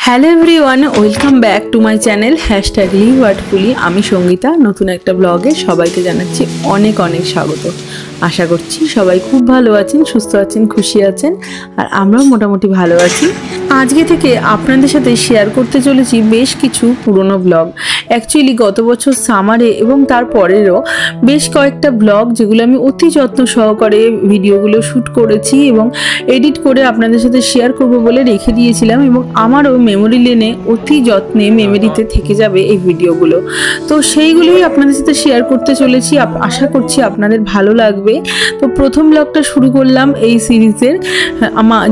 Hello everyone, welcome back to my channel #liveartfully। আমি সঙ্গীতা, নতুন একটা ব্লগে সবাইকে জানাচ্ছি অনেক অনেক স্বাগত। আশা করছি সবাই খুব ভালো আছেন, সুস্থ আছেন, খুশি আছেন, আর আমরাও মোটামুটি ভালো আছি। আজকে থেকে আপনাদের সাথে শেয়ার করতে চলেছি বেশ কিছু পুরনো ব্লগ। অ্যাকচুয়ালি গত বছর সামারে এবং তারপরেরও বেশ কয়েকটা ব্লগ যেগুলো আমি অতি যত্ন সহকারে ভিডিওগুলো শ্যুট করেছি এবং এডিট করে আপনাদের সাথে শেয়ার করব বলে রেখে দিয়েছিলাম, এবং আমারও মেমোরি লেনে অতি যত্নে মেমোরিতে থেকে যাবে এই ভিডিওগুলো। তো সেইগুলোই আপনাদের সাথে শেয়ার করতে চলেছি, আশা করছি আপনাদের ভালো লাগবে। তো প্রথম ব্লগটা শুরু করলাম এই সিরিজের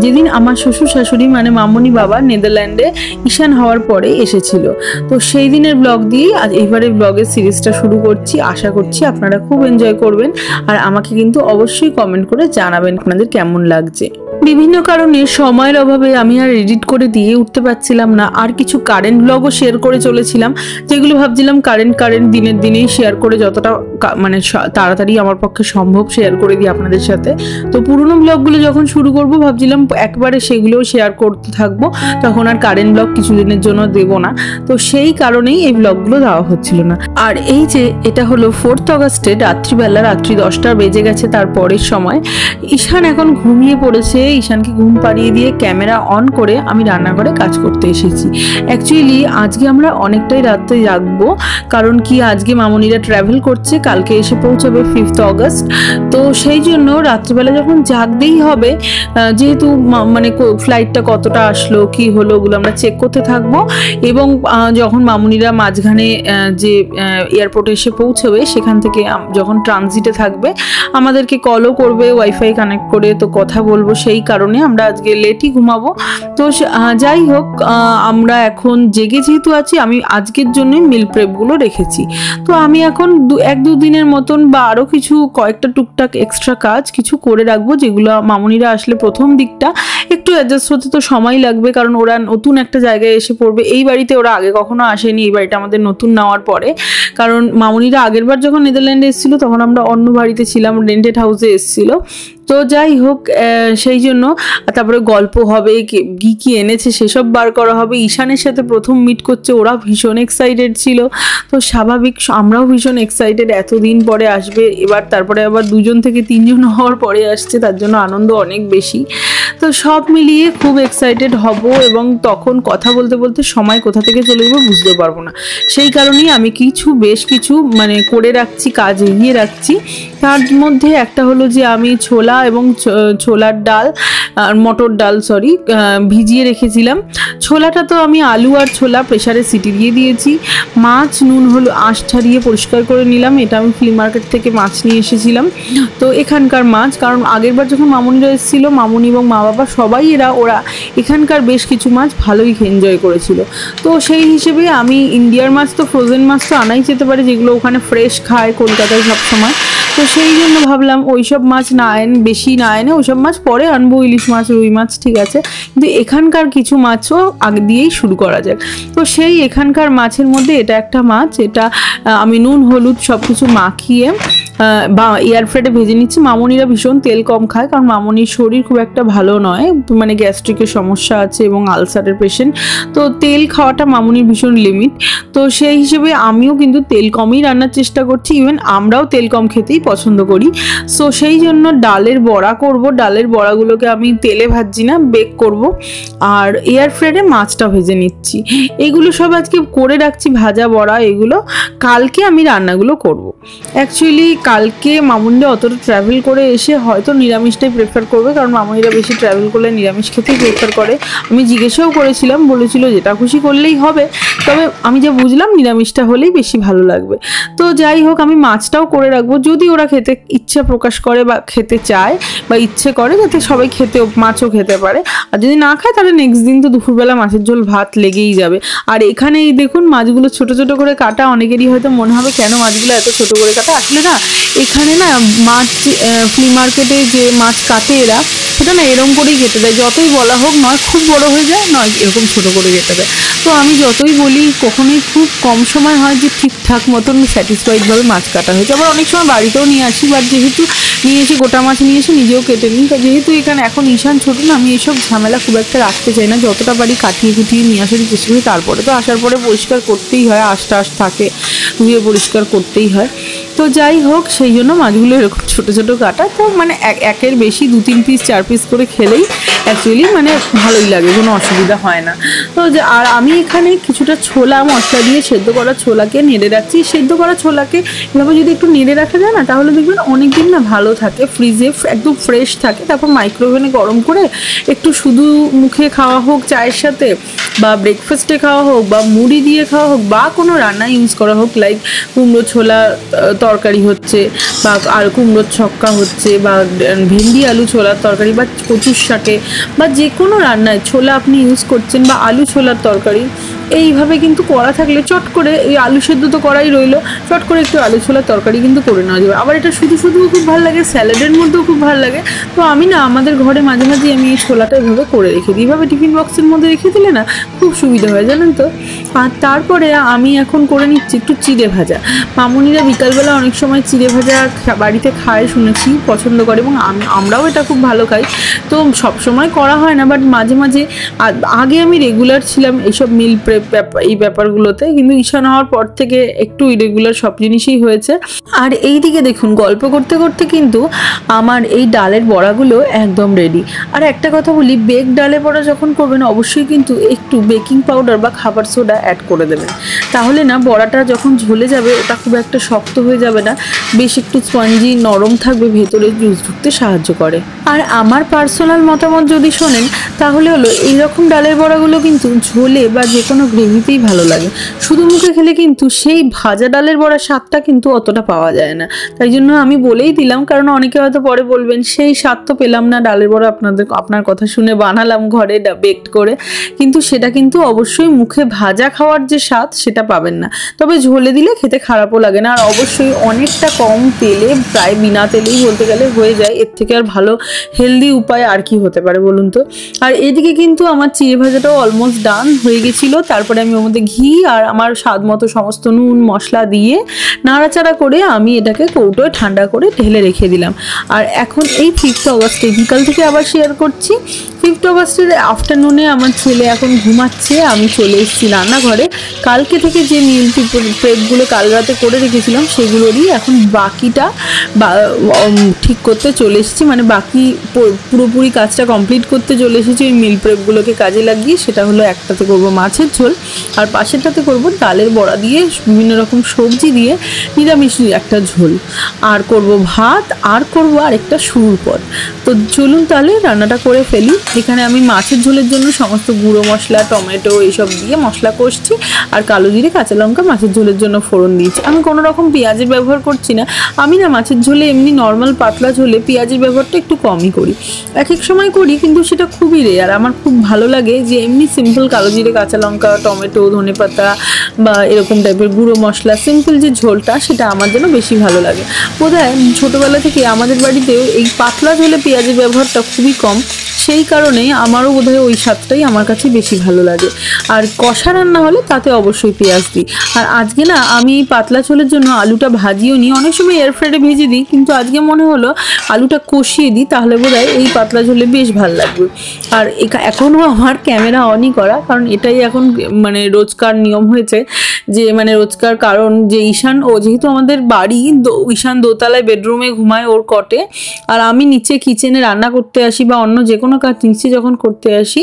যেদিন আমার শ্বশুর শাশুড়ি মানে মামনি বাবা নেদারল্যান্ডে ঈশান হওয়ার পরে এসেছিল। তো সেই দিনের ব্লগ দিয়েই আজ এবারে ব্লগের সিরিজটা শুরু করছি। আশা করছি আপনারা খুব এনজয় করবেন, আর আমাকে কিন্তু অবশ্যই কমেন্ট করে জানাবেন আপনাদের কেমন লাগছে। বিভিন্ন কারণে সময়ের অভাবে আমি আর এডিট করে দিয়ে উঠতে পারছিলাম না, আর কিছু কারেন্ট ব্লগও শেয়ার করে চলেছিলাম, যেগুলো ভাবছিলাম কারেন্ট দিনের দিনেই শেয়ার করে যতটা মানে তাড়াতাড়ি আমার পক্ষে সম্ভব শেয়ার করে দিই আপনাদের সাথে। তো পুরোনো ব্লগগুলো যখন শুরু করব ভাবছিলাম একবারে সেগুলোও শেয়ার করতে থাকবো, তখন আর কারেন্ট ব্লগ কিছুদিনের জন্য দেবো না। তো সেই কারণেই এই ব্লগগুলো দেওয়া হচ্ছিল না। আর এই যে এটা হলো 4 অগাস্টে রাত্রিবেলা, রাত্রি 10টা বেজে গেছে তার পরের সময়। ঈশান এখন ঘুমিয়ে পড়েছে। ঈশানকে ঘুম পাড়িয়ে দিয়ে ক্যামেরা অন করে আমি রান্নাঘরে কাজ করতে এসেছি। অ্যাকচুয়ালি আজকে আমরা অনেকটাই রাত্রে জাগবো, কারণ কি আজকে মামনিরা ট্রাভেল করছে, কালকে এসে পৌঁছাবে 5 অগাস্ট। তো সেই জন্য রাত্রিবেলা যখন জাগতেই হবে, যেহেতু মানে ফ্লাইটটা কতটা আসলো কি হলো ওগুলো আমরা চেক করতে থাকবো, এবং যখন মামনিরা মাঝখানে যে এয়ারপোর্টে এসে পৌঁছবে সেখান থেকে যখন ট্রানজিটে থাকবে আমাদেরকে কলও করবে ওয়াইফাই কানেক্ট করে, তো কথা বলবো। সেই কারণে আমরা আজকে লেটই ঘুমাবো। তো যাই হোক, আমরা এখন জেগে যেহেতু আছি, আমি আজকের জন্য মিল প্রেপগুলো রেখেছি। তো আমি এখন 1-2 দিনের মতন বা আরও কয়েকটা টুকটাক এক্সট্রা কাজ কিছু করে রাখবো, যেগুলো মামনিরা আসলে প্রথম দিকটা একটু অ্যাডজাস্ট হতে তো সময় লাগবে, কারণ ওরা নতুন একটা জায়গায় এসে পড়বে। এই বাড়িতে ওরা আগে কখনো আসেনি, এই বাড়িটা আমাদের নতুন নেওয়ার পরে। কারণ মামনিরা আগের বার যখন নেদারল্যান্ডে এসেছিলো তখন আমরা অন্য বাড়িতে ছিলাম, রেন্টেড হাউসে এসেছিলো। তো যাই হোক, সেই জন্য তারপরে গল্প হবে, কি এনেছে সেসব বার করা হবে। ঈশানের সাথে প্রথম মিট করছে, ওরা ভীষণ এক্সাইটেড ছিল। তো স্বাভাবিক আমরাও ভীষণ এক্সাইটেড, এতদিন পরে আসবে এবার, তারপরে আবার 2জন থেকে 3জন হওয়ার পরে আসছে, তার জন্য আনন্দ অনেক বেশি। তো সব মিলিয়ে খুব এক্সাইটেড হব, এবং তখন কথা বলতে বলতে সময় কোথা থেকে চলে যাবে বুঝতে পারবো না। সেই কারণেই আমি বেশ কিছু মানে করে রাখছি, কাজ এগিয়ে রাখছি। তার মধ্যে একটা হলো যে আমি ছোলা এবং ছোলার ডাল আর মটর ডাল ভিজিয়ে রেখেছিলাম। ছোলাটা তো আমি আলু আর ছোলা প্রেসারে সিটি দিয়ে দিয়েছি। মাছ নুন হলো আঁশ ছাড়িয়ে পরিষ্কার করে নিলাম। এটা আমি ফ্লি মার্কেট থেকে মাছ নিয়ে এসেছিলাম। তো এখানকার মাছ, কারণ আগেরবার যখন মামনিরা এসেছিলো, মামনি এবং মা বাবা সবাই ওরা এখানকার বেশ কিছু মাছ ভালোই এনজয় করেছিল। তো সেই হিসেবে আমি ইন্ডিয়ার মাছ তো ফ্রোজেন মাছ তো আনাই যেতে পারে, যেগুলো ওখানে ফ্রেশ খায় কলকাতায় সবসময়। তো সেই জন্য ভাবলাম ওইসব মাছ বেশি না এনে ওইসব মাছ পরে আনবো, ইলিশ মাছ, রুই মাছ ঠিক আছে, কিন্তু এখানকার কিছু মাছও আগে দিয়েই শুরু করা যাক। তো সেই এখানকার মাছের মধ্যে এটা একটা মাছ, এটা আমি নুন হলুদ সব কিছু মাখিয়ে বা এয়ারফ্রায়ারে ভেজে নিচ্ছি। মামনিরা ভীষণ তেল কম খায়, কারণ মামনির শরীর খুব একটা ভালো নয়, মানে গ্যাস্ট্রিকের সমস্যা আছে এবং আলসারের পেশেন্ট। তো তেল খাওয়াটা মামনির ভীষণ লিমিট। তো সেই হিসেবে আমিও কিন্তু তেল কমই রান্নার চেষ্টা করছি, ইভেন আমরাও তেল কম খেতেই পছন্দ করি। সো সেই জন্য ডালের বড়া করব। ডালের বড়াগুলোকে আমি তেলে ভাজছি না, বেক করব, আর এয়ারফ্রায়ারে মাছটা ভেজে নিচ্ছি। এগুলো সব আজকে করে রাখছি, ভাজা বড়া এগুলো। কালকে আমি রান্নাগুলো করব। অ্যাকচুয়ালি কালকে মামুনিরা অতটা ট্রাভেল করে এসে হয়তো নিরামিষটাই প্রেফার করবে, কারণ মামুনিরা বেশি ট্রাভেল করলে নিরামিষ খেতেই প্রেফার করে। আমি জিজ্ঞেসও করেছিলাম, বলেছিল যেটা খুশি করলেই হবে, তবে আমি যা বুঝলাম নিরামিষটা হলেই বেশি ভালো লাগবে। তো যাই হোক, আমি মাছটাও করে রাখবো, যদি ওরা খেতে ইচ্ছা প্রকাশ করে বা খেতে চায় বা ইচ্ছে করে, যাতে সবাই মাছও খেতে পারে। আর যদি না খায় তাহলে নেক্সট দিন তো দুপুরবেলা মাছের ঝোল ভাত লেগেই যাবে। আর এখানে এই দেখুন মাছগুলো ছোট ছোট করে কাটা। অনেকেরই হয়তো মনে হবে কেন মাছগুলো এত ছোট করে কাটা। আসলে না, এখানে না মাছ ফ্লি মার্কেটে যে মাছ কাটে এরা সেটা না এরকম করেই কেটে দেয়, যতই বলা হোক, নয় খুব বড় হয়ে যায়, নয় এরকম ছোট করে কেটে দেয়। তো আমি যতই বলি কখনোই খুব কম সময় হয় যে ঠিকঠাক মতন স্যাটিসফাইডভাবে মাছ কাটা হয়েছে। আবার অনেক সময় বাড়িতেও নিয়ে আসি, বাট যেহেতু নিয়ে এসে গোটা মাছ নিয়ে এসে নিজেও কেটে নিই, তো যেহেতু এখানে এখন ঈশান ছোটো না, আমি এইসব ঝামেলা খুব একটা রাখতে চাই না, যতটা পারি কাটিয়ে কুটিয়ে নিয়ে আসার চেষ্টা করি। তারপরে তো আসার পরে পরিষ্কার করতেই হয়, আশ থাকে, ধুয়ে পরিষ্কার করতেই হয়। তো যাই হোক, সেই জন্য মাছগুলো এরকম ছোটো ছোটো কাটা। তো মানে একের বেশি 2-3 পিস 4 পিস করে খেলেই অ্যাকচুয়ালি মানে ভালোই লাগে, কোনো অসুবিধা হয় না। তো আর আমি এখানে কিছুটা ছোলা মশলা দিয়ে সেদ্ধ করা ছোলাকে নেড়ে রাখছি। সেদ্ধ করা ছোলাকে এভাবে যদি একটু নেড়ে রাখা যায় না, তাহলে দেখবেন অনেক দিন না ভালো থাকে, ফ্রিজে একদম ফ্রেশ থাকে। তারপর মাইক্রোওভেনে গরম করে একটু শুধু মুখে খাওয়া হোক চায়ের সাথে, বা ব্রেকফাস্টে খাওয়া হোক, বা মুড়ি দিয়ে খাওয়া হোক, বা কোনো রান্না ইউজ করা হোক, লাইক কুমড়ো ছোলা তরকারি হচ্ছে, বা আর কুমড়োর ছক্কা হচ্ছে, বা ভেন্ডি আলু ছোলার তরকারি, বা কচুর শাকে, বা যে কোনো রান্নায় ছোলা আপনি ইউজ করছেন, বা আলু ছোলার তরকারি, এইভাবে কিন্তু করা থাকলে চট করে, এই আলু সেদ্ধ তো করাই রইলো, চট করে একটু আলু ছোলার তরকারি কিন্তু করে নেওয়া যাবে। আবার এটা শুধু শুধুও খুব ভালো লাগে, স্যালাডের মধ্যেও খুব ভালো লাগে। তো আমি না আমাদের ঘরে মাঝে মাঝে আমি এই ছোলাটা এভাবে করে রেখে দিই, এইভাবে টিফিন বক্সের মধ্যে রেখে দিলে না খুব সুবিধা হয়, জানেন তো। আর তারপরে আমি এখন করে নিচ্ছি একটু চিড়ে ভাজা। মামুনিরা বিকালবেলা অনেক সময় চিড়ে ভাজা বাড়িতে খায় শুনেছি, পছন্দ করে, এবং আমরাও এটা খুব ভালো খাই। তো সব সময় করা হয় না, বাট মাঝে মাঝে। আগে আমি রেগুলার ছিলাম এইসব মিল প্রেপ এই ব্যাপারগুলোতে, কিন্তু ঈশান হওয়ার পর থেকে একটু ইরেগুলার সব জিনিসই হয়েছে। আর এই দিকে দেখুন, গল্প করতে করতে কিন্তু আমার এই ডালের বড়াগুলো একদম রেডি। আর একটা কথা বলি, বেক ডালের বড়া যখন করবেন অবশ্যই কিন্তু একটু বেকিং পাউডার বা খাবার সোডা অ্যাড করে দেবেন, তাহলে না বড়াটা যখন ঝলে যাবে ওটা খুব একটা শক্ত হয়ে যাবে না, বেশ একটু স্পঞ্জি নরম থাকবে, ভেতরে জুস ঢুকতে সাহায্য করে। আর আমার পার্সোনাল মতামত যদি শোনেন, তাহলে হলো এইরকম ডালের বড়াগুলো কিন্তু ঝোলে বা যে কোনো গ্রেভিতেই ভালো লাগে। শুধু মুখে খেলে কিন্তু সেই ভাজা ডালের বড়া স্বাদটা কিন্তু অতটা পাওয়া যায় না। তাই জন্য আমি বলেই দিলাম, কারণ অনেকে হয়তো পরে বলবেন সেই স্বাদ তো পেলাম না, ডালের বড়া আপনার কথা শুনে বানালাম ঘরে বেকড করে, কিন্তু সেটা কিন্তু অবশ্যই মুখে ভাজা খাওয়ার যে স্বাদ সেটা পাবেন না। তবে ঝোলে দিলে খেতে খারাপও লাগে না, আর অবশ্যই অনেকটা কম তেলে, প্রায় বিনা তেলেই বলতে গেলে হয়ে যায়। এর থেকে আর ভালো হেলদি উপায় আর কি হতে পারে বলুন তো। আর এদিকে কিন্তু আমার চিড়ে ভাজাটাও অলমোস্ট ডান হয়ে গেছিলো। তারপরে আমি ওর মধ্যে ঘি আর আমার স্বাদ মতো সমস্ত নুন মশলা দিয়ে নাড়াচাড়া করে আমি এটাকে কৌটোয় ঠান্ডা করে ঢেলে রেখে দিলাম। আর এখন এই 5th অগস্টে বিকাল থেকে আবার শেয়ার করছি। 5th অগস্টের আফটারনুনে আমার ছেলে এখন ঘুমাচ্ছে, আমি চলে এসেছি রান্নাঘরে। কালকে থেকে যে মিল প্রেপগুলো কাল রাতে করে রেখেছিলাম সেগুলোরই এখন বাকিটা ঠিক করতে চলে এসেছি, মানে বাকি পুরোপুরি কাজটা কমপ্লিট করতে চলে এসেছি ওই মিল প্রেপগুলোকে কাজে লাগিয়ে। সেটা হলো একটাতে করব মাছের ঝোল, আর পাশেরটাতে করব ডালের বড়া দিয়ে বিভিন্ন রকম সবজি দিয়ে নিরামিষ একটা ঝোল, আর করব ভাত, আর করব আর একটা শুরুর পদ। তো চলুন তাহলে রান্নাটা করে ফেলি। এখানে আমি মাছের ঝোলের জন্য সমস্ত গুঁড়ো মশলা, টমেটো এইসব দিয়ে মশলা কষছি, আর কালো জিরে কাঁচা লঙ্কা মাছের ঝোলের জন্য ফোড়ন দিয়েছি। আমি কোনো রকম পেঁয়াজের ব্যবহার করছি না। আমি না মাছের ঝোলে এমনি নর্মাল পাতলা ঝোলে পেঁয়াজের ব্যবহারটা একটু কমই করি, এক এক সময় করি, কিন্তু সেটা খুবই রেয়ার। আমার খুব ভালো লাগে যে এমনি সিম্পল কালো জিরে কাঁচা লঙ্কা টমেটো ধনেপাতা বা এরকম টাইপের গুঁড়ো মশলা সিম্পল যে ঝোলটা, সেটা আমার যেন বেশি ভালো লাগে। বোধহয় ছোটোবেলা থেকে আমাদের বাড়িতেও এই পাতলা ঝোলে পেঁয়াজের ব্যবহারটা খুবই কম, সেই কারণে আমারও বোধহয় ওই স্বাদটাই আমার কাছে বেশি ভালো লাগে। আর কষা রান্না হলে তাতে অবশ্যই পেঁয়াজ দিই। আর আজকে না আমি এই পাতলা ঝোলের জন্য আলুটা ভাজিও নিই, অনেক সময় এয়ার ফ্রায়ারে ভেজে দিই, কিন্তু আজকে মনে হলো আলুটা কষিয়ে দিই, তাহলে বোধহয় এই পাতলা ঝোলে বেশ ভালো লাগবে। আর এখনও আমার ক্যামেরা অনই করা, কারণ এটাই এখন মানে রোজকার নিয়ম হয়েছে যে মানে রোজকার, কারণ যে ঈশান যেহেতু আমাদের বাড়ি ঈশান দোতলায় বেডরুমে ঘুমায় ওর কটে, আর আমি নিচে কিচেনে রান্না করতে আসি বা অন্য যে কোনো কাজ নিচে যখন করতে আসি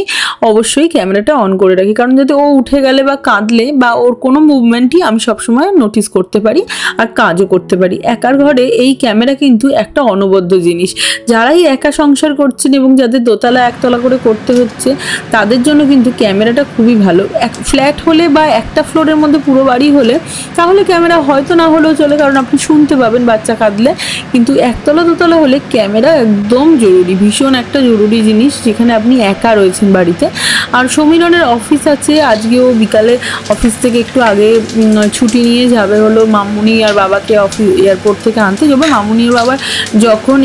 অবশ্যই ক্যামেরাটা অন করে রাখি, কারণ যাতে ও উঠে গেলে বা কাঁদলে বা ওর কোনো মুভমেন্টই আমি সবসময় নোটিস করতে পারি আর কাজও করতে পারি। একার ঘরে এই ক্যামেরা কিন্তু একটা অনবদ্য জিনিস। যারাই একা সংসার করছেন এবং যাদের দোতলা একতলা করে করতে হচ্ছে তাদের জন্য কিন্তু ক্যামেরাটা খুবই ভালো। এক ফ্ল্যাট হলে বা একটা ফ্লোরের মধ্যে পুরো বাড়ি হলে তাহলে ক্যামেরা হয়তো না হলেও চলে, কারণ আপনি শুনতে পাবেন বাচ্চা কাঁদলে, কিন্তু একতলা দোতলা হলে ক্যামেরা একদম জরুরি, ভীষণ একটা জরুরি জিনিস, যেখানে যেখানে আপনি একা রয়েছেন বাড়িতে। আর সমীরনের অফিস আছে, আজকেও বিকালে অফিস থেকে একটু আগে ছুটি নিয়ে যাবে হলো মামুনি আর বাবাকে এয়ারপোর্ট থেকে আনতে যাবে। মামুনি আর বাবা যখন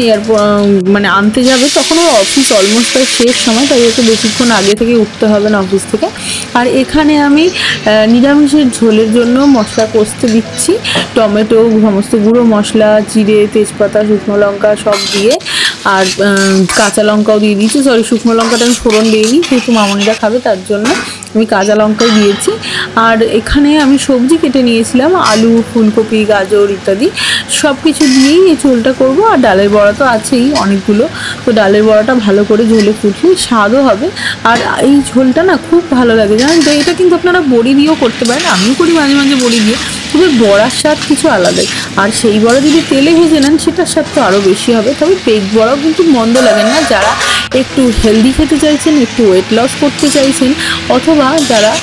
মানে আনতে যাবে তখন ওর অফিস অলমোস্ট প্রায় শেষ সময়, তাই একটু বেশিক্ষণ আগে থেকে উঠতে হবে না অফিস থেকে। আর এখানে আমি নিরামিষের ঝোলের জন্য মশলা কষতে দিচ্ছি, টমেটো, সমস্ত গুঁড়ো মশলা, জিরে, তেজপাতা, শুকনো লঙ্কা সব দিয়ে, আর কাঁচা লঙ্কাও দিয়ে দিয়েছি। সরি, শুকনো লঙ্কাটা আমি ফোড়ন দিইনি, যেহেতু মামুনিরা খাবে তার জন্য আমি কাঁচা লঙ্কাই দিয়েছি। আর এখানে আমি সবজি কেটে নিয়েছিলাম, আলু, ফুলকপি, গাজর ইত্যাদি সব কিছু দিয়েই এই ঝোলটা করব। আর ডালের বড়া তো আছেই অনেকগুলো, তো ডালের বড়াটা ভালো করে ঝোলে ফুটলে স্বাদও হবে। আর এই ঝোলটা না খুব ভালো লাগে জানেন তো। এটা কিন্তু আপনারা বড়ি দিয়েও করতে পারেন, আমিও করি মাঝে মাঝে বড়ি দিয়ে, তবে বড়ার স্বাদ কিছু আলাদাই। আর সেই বড়া যদি তেলে ভেজে নেন সেটার স্বাদ তো আরও বেশি হবে। তবে পেক বড়াও কিন্তু মন্দ লাগে না, যারা একটু হেলদি খেতে চাইছেন, একটু ওয়েট লস করতে চাইছেন, অথবা যারা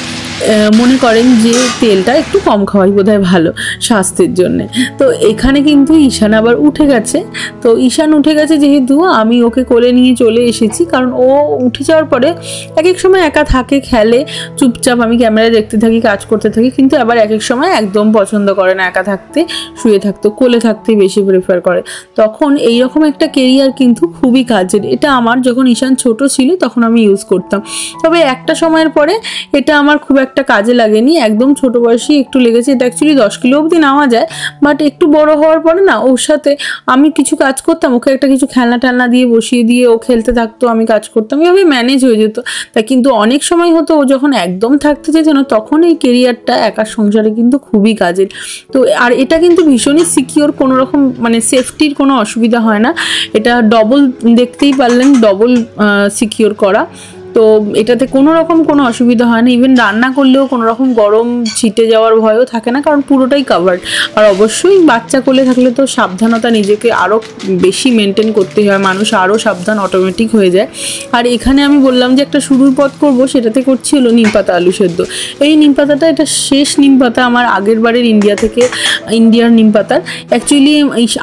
মনে করেন যে তেলটা একটু কম খাওয়াই বোধহয় ভালো স্বাস্থ্যের জন্যে। তো এখানে কিন্তু ঈশান আবার উঠে গেছে। তো ঈশান উঠে গেছে যেহেতু আমি ওকে কোলে নিয়ে চলে এসেছি, কারণ ও উঠে যাওয়ার পরে এক এক সময় একা থাকে, খেলে চুপচাপ, আমি ক্যামেরায় দেখতে থাকি, কাজ করতে থাকি, কিন্তু আবার এক এক সময় একদম পছন্দ করে না একা থাকতে, শুয়ে থাকতে, কোলে থাকতেই বেশি প্রেফার করে। তখন এইরকম একটা কেরিয়ার কিন্তু খুবই কাজের। এটা আমার যখন ঈশান ছোট ছিল তখন আমি ইউজ করতাম, তবে একটা সময়ের পরে এটা আমার খুব একটা কাজে লাগেনি, একদম ছোট বয়সেই একটু লেগেছে। এটা অ্যাকচুয়ালি 10 কিলো অবধি নেওয়া যায়, বাট একটু বড় হওয়ার পরে না ওর সাথে আমি কিছু কাজ করতাম, ওকে একটা কিছু খেলনা টেলনা দিয়ে বসিয়ে দিয়ে ও খেলতে থাকতো, আমি কাজ করতাম, এভাবে ম্যানেজ হয়ে যেত। তা কিন্তু অনেক সময় হতো ও যখন একদম থাকতে চাইছে না, তখন এই কেরিয়ারটা একার সংসারে কিন্তু খুবই কাজের। তো আর এটা কিন্তু ভীষণই সিকিওর, কোনো রকম মানে সেফটির কোনো অসুবিধা হয় না। এটা ডবল, দেখতেই পারলেন, ডবল সিকিওর করা। তো এটাতে কোনো রকম কোনো অসুবিধা হয় না, ইভেন রান্না করলেও কোনো রকম গরম ছিটে যাওয়ার ভয়ও থাকে না, কারণ পুরোটাই কাভার্ড। আর অবশ্যই বাচ্চা কোলে থাকলে তো সাবধানতা নিজেকে আরও বেশি মেনটেন করতে হয়, মানুষ আরও সাবধান অটোমেটিক হয়ে যায়। আর এখানে আমি বললাম যে একটা শুরুর পথ করবো, সেটাতে করছি হলো নিম পাতা আলু সেদ্ধ। এই নিম পাতাটা, এটা শেষ নিম পাতা আমার আগের বারের ইন্ডিয়ার নিম পাতার। অ্যাকচুয়ালি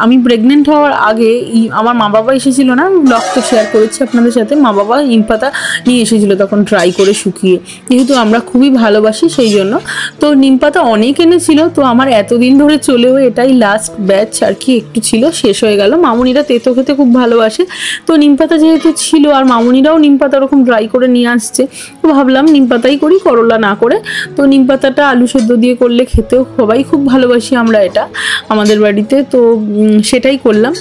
আমি প্রেগনেন্ট হওয়ার আগে আমার মা বাবা এসেছিল না, ব্লগ তো শেয়ার করেছি আপনাদের সাথে, মা বাবা নিম পাতা নিয়ে এসেছিল তখন ড্রাই করে শুকিয়ে, যেহেতু আমরা খুবই ভালোবাসি সেই জন্য। তো নিম পাতা অনেক এনেছিল, তো আমার এতদিন ধরে চলেও এটাই লাস্ট ব্যাচ আর কি, একটু ছিল, শেষ হয়ে গেল। মামুনিরা তেতো খেতে খুব ভালোবাসে, তো নিম পাতা যেহেতু ছিল আর মামুনিরাও নিম পাতা ওরকম ড্রাই করে নিয়ে আসছে, তো ভাবলাম নিম পাতাই করি, করলা না করে। তো নিম পাতাটা আলু সেদ্ধ দিয়ে করলে খেতেও সবাই খুব ভালোবাসি আমরা এটা আমাদের বাড়িতে, তো সেটাই করলাম।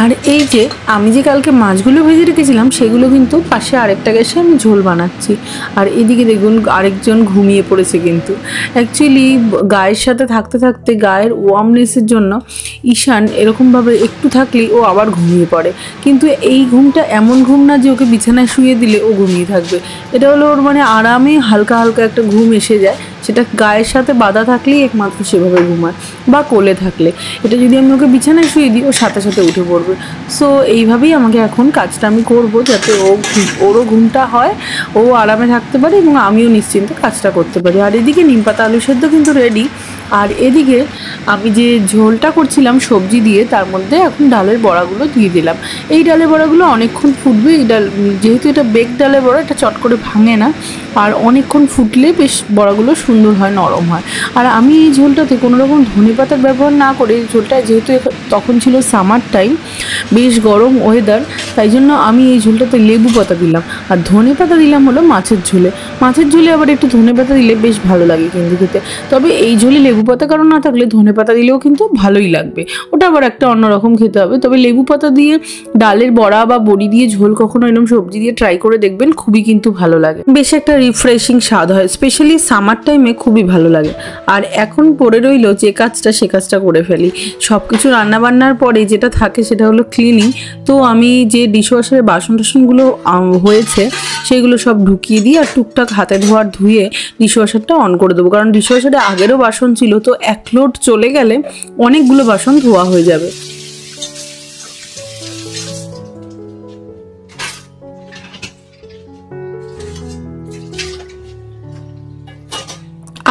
আর এই যে আমি যে কালকে মাছগুলো ভেজে রেখেছিলাম, সেগুলো কিন্তু পাশে আরেকটা গ্যাসে আমি ঝোল বানাচ্ছি। আর এদিকে দেখুন আরেকজন ঘুমিয়ে পড়েছে। কিন্তু অ্যাকচুয়ালি গায়ের সাথে থাকতে থাকতে গায়ের ওয়ার্মনেসের জন্য ঈশান এরকমভাবে একটু থাকলেই ও আবার ঘুমিয়ে পড়ে। কিন্তু এই ঘুমটা এমন ঘুম না যে ওকে বিছানায় শুয়ে দিলে ও ঘুমিয়ে থাকবে, এটা হলো ওর মানে আরামে হালকা হালকা একটা ঘুম এসে যায়, সেটা গায়ের সাথে বাঁধা থাকলেই একমাত্র সেভাবে ঘুমায়, বা কোলে থাকলে। এটা যদি আমি ওকে বিছানায় শুয়ে দিই ও সাথে সাথে উঠে পড়বে। সো এইভাবেই আমাকে এখন কাজটা আমি করবো, যাতে ওরও ঘুমটা হয়, ও আরামে থাকতে পারে এবং আমিও নিশ্চিন্তে কাজটা করতে পারি। আর এদিকে নিম পাতা আলু সেদ্ধ কিন্তু রেডি। আর এদিকে আমি যে ঝোলটা করছিলাম সবজি দিয়ে, তার মধ্যে এখন ডালের বড়াগুলো দিয়ে দিলাম। এই ডালের বড়াগুলো অনেকক্ষণ ফুটবে, এই ডাল যেহেতু এটা বেক ডালের বড়া, এটা চট করে ভাঙে না, আর অনেকক্ষণ ফুটলে বেশ বড়াগুলো সুন্দর হয়, নরম হয়। আর আমি এই ঝোলটাতে কোনো রকম ধনেপাতার ব্যবহার না করে, এই ঝোলটা যেহেতু তখন ছিল সামার টাইম, বেশ গরম ওয়েদার, তাই জন্য আমি এই ঝোলটাতে লেবু পাতা দিলাম। আর ধনে পাতা দিলাম হলো মাছের ঝোলে। মাছের ঝোলে আবার একটু ধনে পাতা দিলে বেশ ভালো লাগে কিন্তু খেতে। তবে এই ঝোলে লেবু পাতা কারণ না থাকলে ধনে পাতা দিলেও কিন্তু ভালোই লাগবে, ওটা আবার একটা অন্যরকম খেতে হবে। তবে লেবু পাতা দিয়ে ডালের বড়া বা বড়ি দিয়ে ঝোল কখনো এরকম সবজি দিয়ে ট্রাই করে দেখবেন, খুবই কিন্তু ভালো লাগে, বেশ একটা রিফ্রেশিং স্বাদ হয়, স্পেশালি সামার টাইমে খুবই ভালো লাগে। আর এখন পড়ে রইলো যে কাজটা সে কাজটা করে ফেলি। সব কিছু রান্নাবান্নার পরে যেটা থাকে সেটা হলো ক্লিনিং। তো আমি যে ডিশওয়াশারে বাসন টাসনগুলো হয়েছে সেগুলো সব ঢুকিয়ে দিই আর টুকটাক হাতে ধুয়ে ডিশওয়াশারটা অন করে দেবো, কারণ ডিশওয়াশারে আগেরও বাসন ছিল, তো এক লোড চলে গেলে অনেকগুলো বাসন ধোয়া হয়ে যাবে।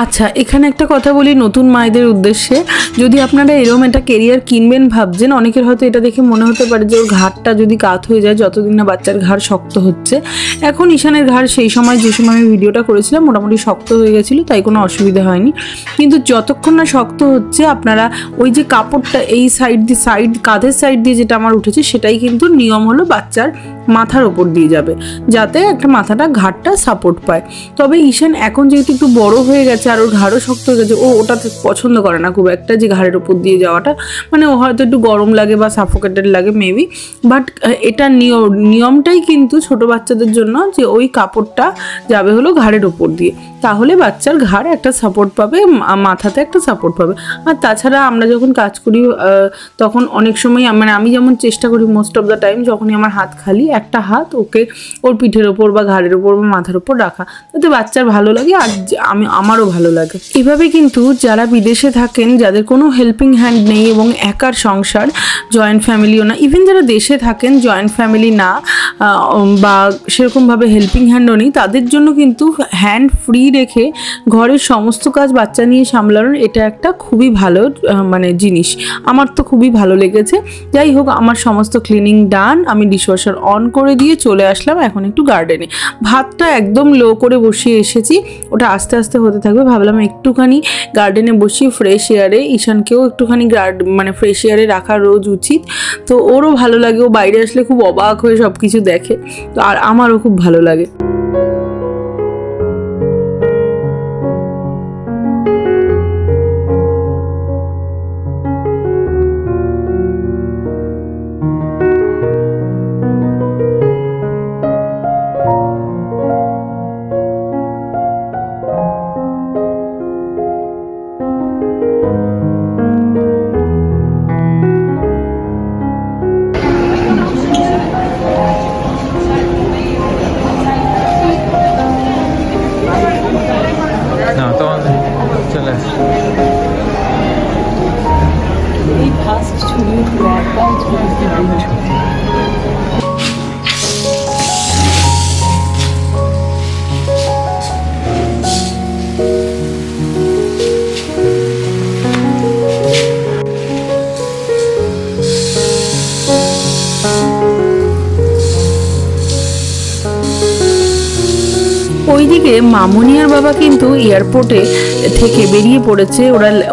আচ্ছা, এখানে একটা কথা বলি নতুন মায়েদের উদ্দেশ্যে, যদি আপনারা এরকম একটা কেরিয়ার কিনবেন ভাবছেন, অনেকের হয়তো এটা দেখে মনে হতে পারে যে ওর ঘাড়টা যদি কাত হয়ে যায় যতদিন না বাচ্চার ঘাড় শক্ত হচ্ছে। এখন ঈশানের ঘাড় সেই সময় যে সময় আমি ভিডিওটা করেছিলাম মোটামুটি শক্ত হয়ে গেছিলো, তাই কোনো অসুবিধা হয়নি। কিন্তু যতক্ষণ না শক্ত হচ্ছে আপনারা ওই যে কাপড়টা এই কাঁধের সাইড দিয়ে যেটা আমার উঠেছে সেটাই কিন্তু নিয়ম হলো বাচ্চার মাথার ওপর দিয়ে যাবে, যাতে একটা মাথাটা ঘাড়টা সাপোর্ট পায়। তবে ঈশান এখন যেহেতু একটু বড় হয়ে গেছে আর ওর ঘাড়ও শক্ত হয়ে গেছে, ও ওটা পছন্দ করে না খুব একটা, যে ঘাড়ের ওপর দিয়ে যাওয়াটা, মানে ও হয়তো একটু গরম লাগে বা সাফোকেটেড লাগে মেবি। বাট এটা নিয়মটাই কিন্তু ছোট বাচ্চাদের জন্য যে ওই কাপড়টা যাবে হলো ঘাড়ের ওপর দিয়ে, তাহলে বাচ্চার ঘাড় একটা সাপোর্ট পাবে, মাথাতে একটা সাপোর্ট পাবে। আর তাছাড়া আমরা যখন কাজ করি তখন অনেক সময় মানে আমি যেমন চেষ্টা করি মোস্ট অফ দ্য টাইম, যখনই আমার হাত খালি একটা হাত ওকে ওর পিঠের ওপর বা ঘাড়ের ওপর বা মাথার ওপর রাখা, তাতে বাচ্চার ভালো লাগে আর আমারও ভালো লাগে। এভাবে কিন্তু যারা বিদেশে থাকেন, যাদের কোনো হেল্পিং হ্যান্ড নেই এবং একার সংসার, জয়েন্ট ফ্যামিলিও না, ইভেন যারা দেশে থাকেন জয়েন্ট ফ্যামিলি না বা সেরকমভাবে হেল্পিং হ্যান্ডও নেই, তাদের জন্য কিন্তু হ্যান্ড ফ্রি রেখে ঘরের সমস্ত কাজ বাচ্চা নিয়ে সামলানোর এটা একটা খুবই ভালো মানে জিনিস। আমার তো খুবই ভালো লেগেছে। যাই হোক, আমার সমস্ত ক্লিনিং ডান, আমি ডিশওয়াশার অন করে দিয়ে চলে আসলাম এখন একটু গার্ডেনে। ভাতটা একদম লো করে বসিয়ে এসেছি, ওটা আস্তে আস্তে হতে থাকবে। ভাবলাম একটুখানি গার্ডেনে বসিয়ে ফ্রেশ এয়ারে, ঈশানকেও একটুখানি মানে ফ্রেশ এয়ারে রাখা রোজ উচিত। তো ওরও ভালো লাগে, ও বাইরে আসলে খুব অবাক হয়ে সব কিছু দেখে, তো আর আমারও খুব ভালো লাগে। ওইদিকে মামনি আর বাবা কিন্তু এয়ারপোর্টে থেকে বেরিয়ে পড়েছে,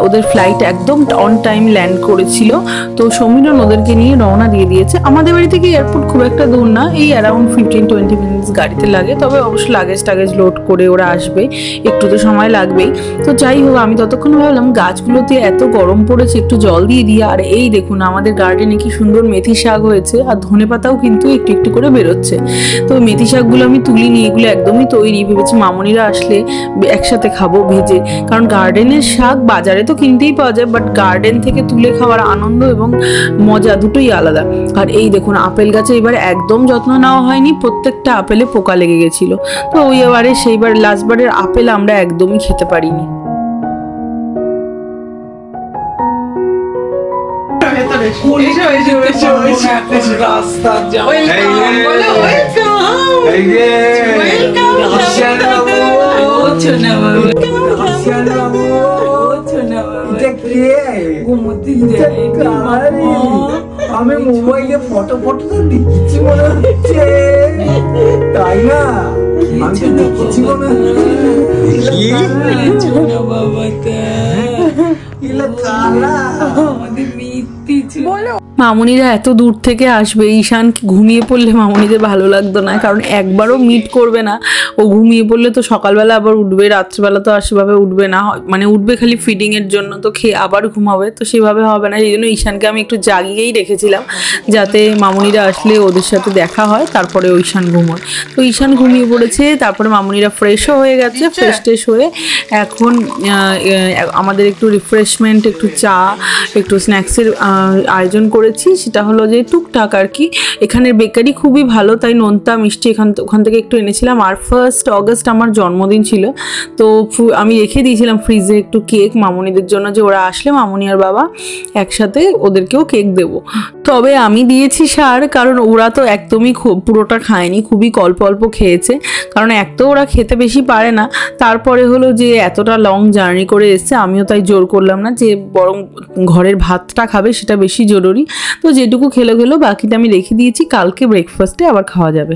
ওদের ফ্লাইট একদম অন টাইম ল্যান্ড করেছিল। তো সমীরণ ওদেরকে নিয়ে রওনা দিয়ে দিয়েছে। আমাদের বাড়ি থেকে এয়ারপোর্ট খুব একটা দূর না, এই অ্যারাউন্ড 15-20 মিনিটস গাড়িতে লাগে। তবে অবশ্য লাগেজ লোড করে ওরা আসবে, একটু তো সময় লাগবেই। তো যাই হোক, আমি ততক্ষণ ভাবলাম গাছগুলোতে এত গরম পড়েছে, একটু জল দিয়ে দিই। আর এই দেখুন আমাদের গার্ডেনে কি সুন্দর মেথি শাক হয়েছে, আর ধনে পাতাও কিন্তু একটু একটু করে বেরোচ্ছে। তো মেথি শাকগুলো আমি তুলিনি, এগুলো একদমই তৈরি, ভেবেছি মামনিরা আসলে একসাথে খাবো ভেজে। কারণ গার্ডেনের শাক বাজারে তো কিনতেই পাওয়া যায়, বাট গার্ডেন থেকে তুলে খাওয়ার আনন্দ এবং মজা দুটোই আলাদা। আর এই দেখুন আপেল গাছে এবার একদম যত্ন নেওয়া হয়নি, প্রত্যেকটা আপেলে পোকা লেগে গেছিল। তো ওই এবারে সেইবার লাস্টবারের আপেল আমরা একদমই খেতে পারিনি। আমি মোবাইলে ফটো তো দিচ্ছি মনে হচ্ছে, তাই না? আমি দেখছি মনে হচ্ছে। মামুনিরা এত দূর থেকে আসবে, ঈশান ঘুমিয়ে পড়লে মামুনিদের ভালো লাগতো না, কারণ একবারও মিট করবে না। ও ঘুমিয়ে পড়লে তো সকালবেলা আবার উঠবে, রাত্রিবেলা তো আর সেভাবে উঠবে না, মানে উঠবে খালি ফিডিংয়ের জন্য, তো খেয়ে আবার ঘুমাবে, তো সেভাবে হবে না। এই জন্য ঈশানকে আমি একটু জাগিয়েই রেখেছিলাম, যাতে মামুনিরা আসলে ওদের সাথে দেখা হয়, তারপরে ঈশান ঘুমোয়। তো ঈশান ঘুমিয়ে পড়েছে, তারপরে মামুনিরা ফ্রেশও হয়ে গেছে, ফ্রেশ ট্রেশ হয়ে এখন আমাদের একটু রিফ্রেশমেন্ট, একটু চা, একটু স্ন্যাক্সের আয়োজন করেছি। সেটা হলো যে টুকটাক আর কি। এখানের বেকারি খুবই ভালো, তাই নোনতা মিষ্টি ওখান থেকে একটু এনেছিলাম। আর 1 অগস্ট আমার জন্মদিন ছিল, তো আমি রেখে দিয়েছিলাম ফ্রিজে একটু কেক মামুনিদের জন্য, যে ওরা আসলে মামুনি আর বাবা একসাথে ওদেরকেও কেক দেবো। তবে আমি দিয়েছি সার, কারণ ওরা তো একদমই পুরোটা খায়নি, খুবই অল্প অল্প খেয়েছে, কারণ এক তো ওরা খেতে বেশি পারে না, তারপরে হলো যে এতটা লং জার্নি করে এসছে, আমিও তাই জোর করলাম না, যে বরং ঘরের ভাতটা খাবে সেটা বেশি জরুরি। তো যেটুকু খেলো, বাকিটা আমি রেখে দিয়েছি, কালকে ব্রেকফাস্টে আবার খাওয়া যাবে।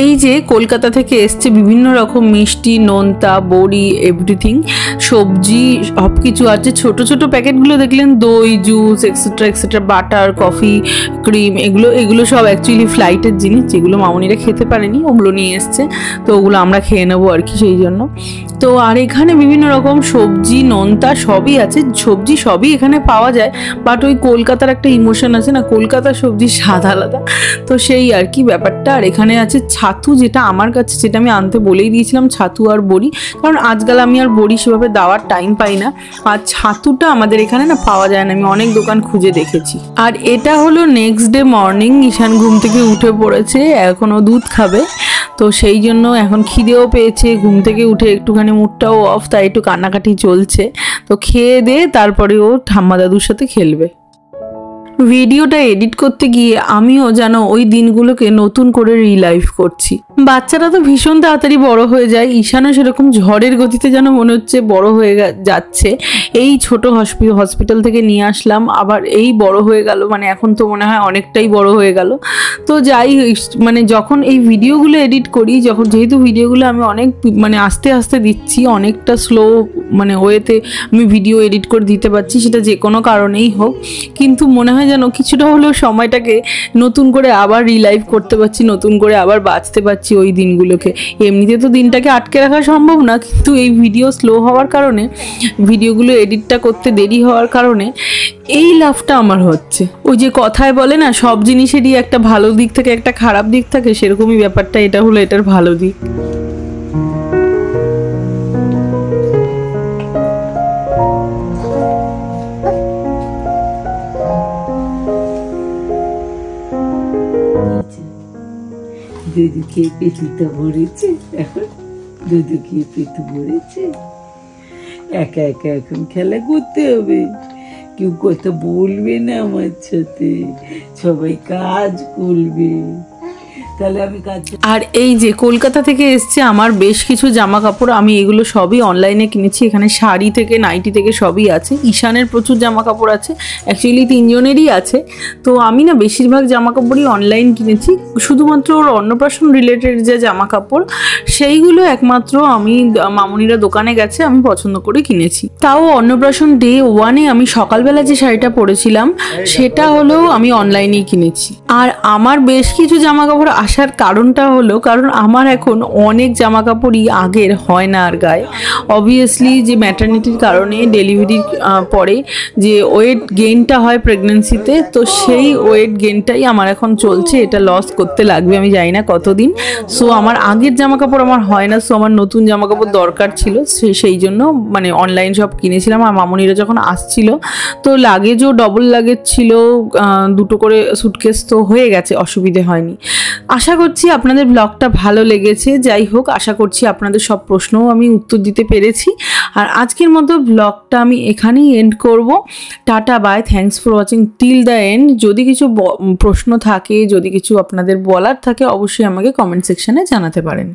এই যে কলকাতা থেকে এসছে বিভিন্ন রকম মিষ্টি, নোনতা, বড়ি, এভরিথিং, সবজি, সব কিছু আছে। ছোট ছোট প্যাকেটগুলো দেখলেন, দই, juice, etcetera etcetera, butter, coffee, cream, এগুলো সব অ্যাকচুয়ালি ফ্লাইটের জিনিস, যেগুলো মামুনিরা খেতে পারেনি, ওগুলো নিয়ে এসছে, তো ওগুলো আমরা খেয়ে নেবো আর কি, সেই জন্য। তো আর এখানে বিভিন্ন রকম সবজি, নোনতা সবই আছে, সবজি সবই এখানে পাওয়া যায়, বাট ওই কলকাতার একটা ইমোশন আছে না, কলকাতার সবজি স্বাদ আলাদা, তো সেই আর কি ব্যাপারটা। আর এখানে আছে ছাতু, যেটা আমার কাছে, যেটা আমি আনতে বলেই দিয়েছিলাম, ছাতু আর বড়ি, কারণ আজকাল আমি আর বড়ি সেভাবে দেওয়ার টাইম পাই না, আর ছাতুটা আমাদের এখানে না পাওয়া যায় না, আমি অনেক দোকান খুঁজে দেখেছি। আর এটা হলো নেক্সট ডে মর্নিং, ঈশান ঘুম থেকে উঠে পড়েছে, এখনও দুধ খাবে, তো সেই জন্য এখন খিদেও পেয়েছে, ঘুম থেকে উঠে একটুখানি মুডটাও অফ, তাই একটু কান্নাকাটি চলছে। তো খেয়ে দিয়ে তারপরে ও ঠাম্মা দাদুর সাথে খেলবে। ভিডিওটা এডিট করতে গিয়ে আমিও যেন ওই দিনগুলোকে নতুন করে রিলাইভ করছি। বাচ্চারা তো ভীষণ তাড়াতাড়ি বড় হয়ে যায়, ঈশানও সেরকম ঝড়ের গতিতে যেন মনে হচ্ছে বড় হয়ে যাচ্ছে। এই ছোট হসপিটাল থেকে নিয়ে আসলাম, আবার এই বড় হয়ে গেল, মানে এখন তো মনে হয় অনেকটাই বড় হয়ে গেল। তো যাই, মানে যখন এই ভিডিওগুলো এডিট করি, যেহেতু ভিডিওগুলো আমি অনেক মানে আস্তে আস্তে দিচ্ছি, অনেকটা স্লো মানে ওয়েতে আমি ভিডিও এডিট করে দিতে পারছি, সেটা যে কোনো কারণেই হোক, কিন্তু মনে হয় যেন কিছুটা হলেও সময়টাকে নতুন করে আবার রিলাইভ করতে পারছি, নতুন করে আবার বাঁচতে পারছি ওই দিনগুলোকে। এমনিতে তো দিনটাকে আটকে রাখা সম্ভব না, কিন্তু এই ভিডিও স্লো হওয়ার কারণে, ভিডিওগুলো এডিটটা করতে দেরি হওয়ার কারণে এই লাভটা আমার হচ্ছে। ওই যে কথায় বলে না, সব জিনিসেরই একটা ভালো দিক থাকে, একটা খারাপ দিক থাকে, সেরকমই ব্যাপারটা, এটা হলো এটার ভালো দিক। দুধু খেয়ে পেটুটা ভরেছে, এখন দুধু খেয়ে পেটু ভরেছে, একা একা এখন খেলা করতে হবে, কেউ কথা বলবে না আমার সাথে, সবাই কাজ করবে, তাহলে আমি কাজ। আর এই যে কলকাতা থেকে এসছে আমার বেশ কিছু জামা কাপড়, আমি এগুলো সবই অনলাইনে কিনেছি, এখানে শাড়ি থেকে নাইটি থেকে সবই আছে। ঈশানের প্রচুর জামা কাপড় আছে, অ্যাকচুয়ালি 3 জনেরই আছে। তো আমি না বেশিরভাগ জামা কাপড়ই অনলাইন কিনেছি, শুধুমাত্র ওর অন্নপ্রাশন রিলেটেড যে জামা কাপড় সেইগুলো একমাত্র আমি মামুনিরা দোকানে গেছে আমি পছন্দ করে কিনেছি। তাও অন্নপ্রাশন ডে 1-এ আমি সকালবেলা যে শাড়িটা পরেছিলাম সেটা হলেও আমি অনলাইনেই কিনেছি। আর আমার বেশ কিছু জামা কাপড় আসার কারণটা হলো, কারণ আমার এখন অনেক জামা কাপড়ই আগের হয় না আর গায়ে। অবভিয়াসলি যে ম্যাটারনিটির কারণে, ডেলিভারির পরে যে ওয়েট গেইনটা হয় প্রেগনেন্সিতে, তো সেই ওয়েট গেইনটাই আমার এখন চলছে, এটা লস করতে লাগবে আমি জানি না কতদিন। সো আমার আগের জামা কাপড় আমার হয় না, সো আমার নতুন জামা কাপড় দরকার ছিল, সেই জন্য মানে অনলাইন সব কিনেছিলাম। আর মামুনিরা যখন আসছিল তো লাগেজও ডবল লাগেজ ছিল, 2টো করে সুটকেস, তো হয়ে গেছে, অসুবিধে হয়নি। আশা করছি আপনাদের ব্লগটা ভালো লেগেছে। যাই হোক, আশা করছি আপনাদের সব প্রশ্নও আমি উত্তর দিতে পেরেছি। আর আজকের মতো ব্লগটা আমি এখানেই এন্ড করব। Tata, bye, thanks for watching till the end. যদি কিছু প্রশ্ন থাকে, যদি কিছু আপনাদের বলার থাকে, অবশ্যই আমাকে কমেন্ট সেকশনে জানাতে পারেন।